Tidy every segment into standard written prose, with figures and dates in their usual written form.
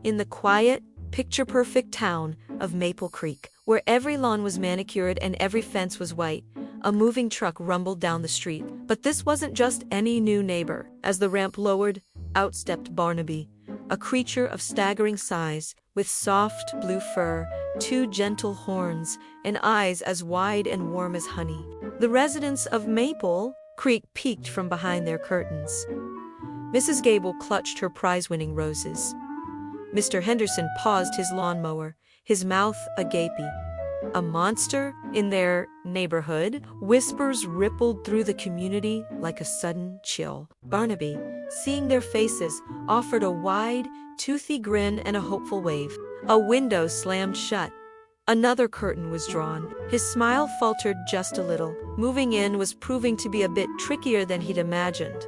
in the quiet, picture-perfect town of Maple Creek, where every lawn was manicured and every fence was white, a moving truck rumbled down the street. But this wasn't just any new neighbor. As the ramp lowered, out stepped Barnaby, a creature of staggering size, with soft blue fur, 2 gentle horns, and eyes as wide and warm as honey. The residents of Maple Creek peeked from behind their curtains. Mrs. Gable clutched her prize-winning roses. Mr. Henderson paused his lawnmower, his mouth agape. A monster in their neighborhood? Whispers rippled through the community like a sudden chill. Barnaby, seeing their faces, offered a wide, toothy grin and a hopeful wave. A window slammed shut. Another curtain was drawn. His smile faltered just a little. Moving in was proving to be a bit trickier than he'd imagined.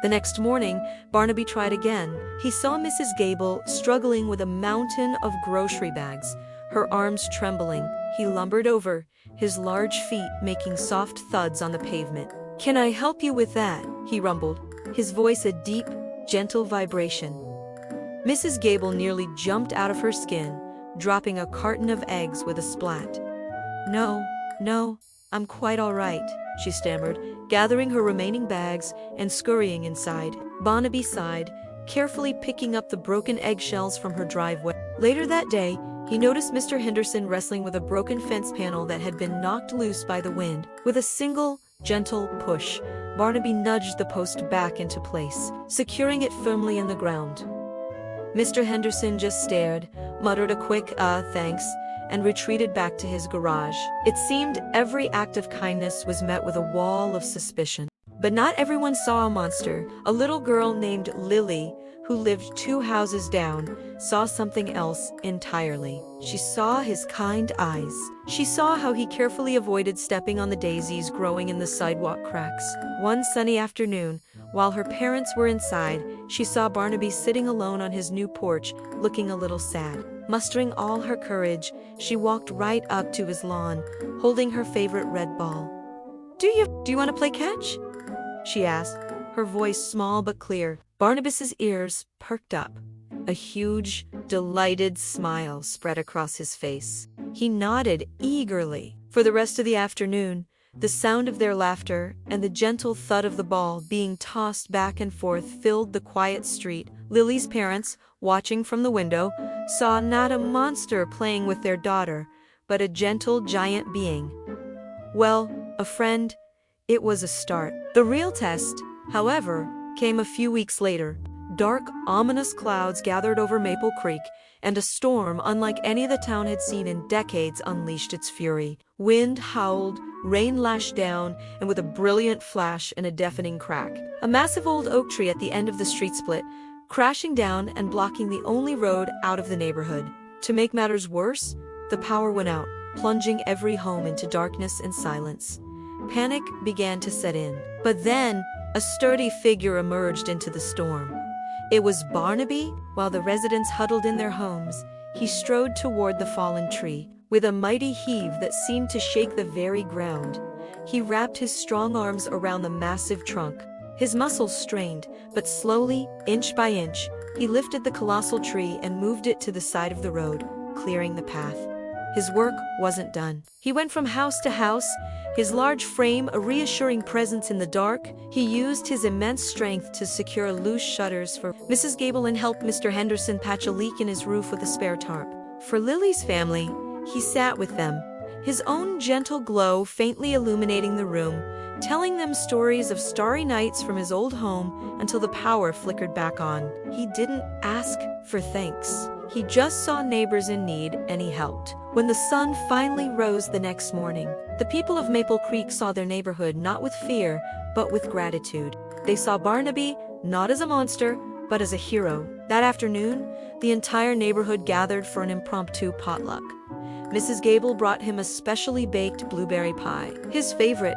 The next morning, Barnaby tried again. He saw Mrs. Gable struggling with a mountain of grocery bags, her arms trembling. He lumbered over, his large feet making soft thuds on the pavement. "Can I help you with that?" he rumbled, his voice a deep, gentle vibration. Mrs. Gable nearly jumped out of her skin, dropping a carton of eggs with a splat. No, I'm quite all right," she stammered, gathering her remaining bags and scurrying inside. Barnaby sighed, carefully picking up the broken eggshells from her driveway. Later that day, he noticed Mr. Henderson wrestling with a broken fence panel that had been knocked loose by the wind. With a single, gentle push, Barnaby nudged the post back into place, securing it firmly in the ground. Mr. Henderson just stared, muttered a quick, thanks, and retreated back to his garage. It seemed every act of kindness was met with a wall of suspicion. But not everyone saw a monster. A little girl named Lily, who lived 2 houses down, saw something else entirely. She saw his kind eyes. She saw how he carefully avoided stepping on the daisies growing in the sidewalk cracks. One sunny afternoon, while her parents were inside, she saw Barnaby sitting alone on his new porch, looking a little sad. Mustering all her courage, she walked right up to his lawn, holding her favorite red ball. Do you want to play catch?" she asked, her voice small but clear. Barnabas's ears perked up. A huge, delighted smile spread across his face. He nodded eagerly. For the rest of the afternoon, the sound of their laughter and the gentle thud of the ball being tossed back and forth filled the quiet street. Lily's parents, watching from the window, saw not a monster playing with their daughter, but a gentle giant being. Well, a friend. It was a start. The real test, however, came a few weeks later. Dark, ominous clouds gathered over Maple Creek, and a storm unlike any the town had seen in decades unleashed its fury. Wind howled, rain lashed down, and with a brilliant flash and a deafening crack, a massive old oak tree at the end of the street split, crashing down and blocking the only road out of the neighborhood. To make matters worse, the power went out, plunging every home into darkness and silence. Panic began to set in. But then, a sturdy figure emerged into the storm. It was Barnaby. While the residents huddled in their homes, he strode toward the fallen tree. With a mighty heave that seemed to shake the very ground, he wrapped his strong arms around the massive trunk. His muscles strained, but slowly, inch by inch, he lifted the colossal tree and moved it to the side of the road, clearing the path. His work wasn't done. He went from house to house, his large frame a reassuring presence in the dark. He used his immense strength to secure loose shutters for Mrs. Gable and helped Mr. Henderson patch a leak in his roof with a spare tarp. For Lily's family, he sat with them, his own gentle glow faintly illuminating the room, telling them stories of starry nights from his old home until the power flickered back on. He didn't ask for thanks. He just saw neighbors in need and he helped. When the sun finally rose the next morning, the people of Maple Creek saw their neighborhood not with fear, but with gratitude. They saw Barnaby not as a monster, but as a hero. That afternoon, the entire neighborhood gathered for an impromptu potluck. Mrs. Gable brought him a specially baked blueberry pie, his favorite.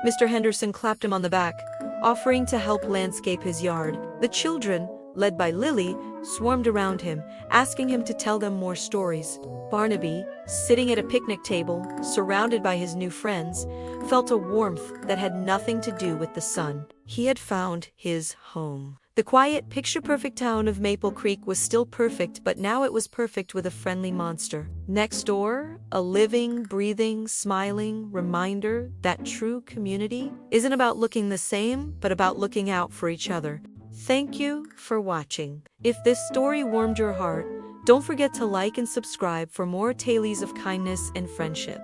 Mr. Henderson clapped him on the back, offering to help landscape his yard. The children, led by Lily, swarmed around him, asking him to tell them more stories. Barnaby, sitting at a picnic table, surrounded by his new friends, felt a warmth that had nothing to do with the sun. He had found his home. The quiet, picture-perfect town of Maple Creek was still perfect, but now it was perfect with a friendly monster. Next door, a living, breathing, smiling reminder that true community isn't about looking the same, but about looking out for each other. Thank you for watching. If this story warmed your heart, don't forget to like and subscribe for more tales of kindness and friendship.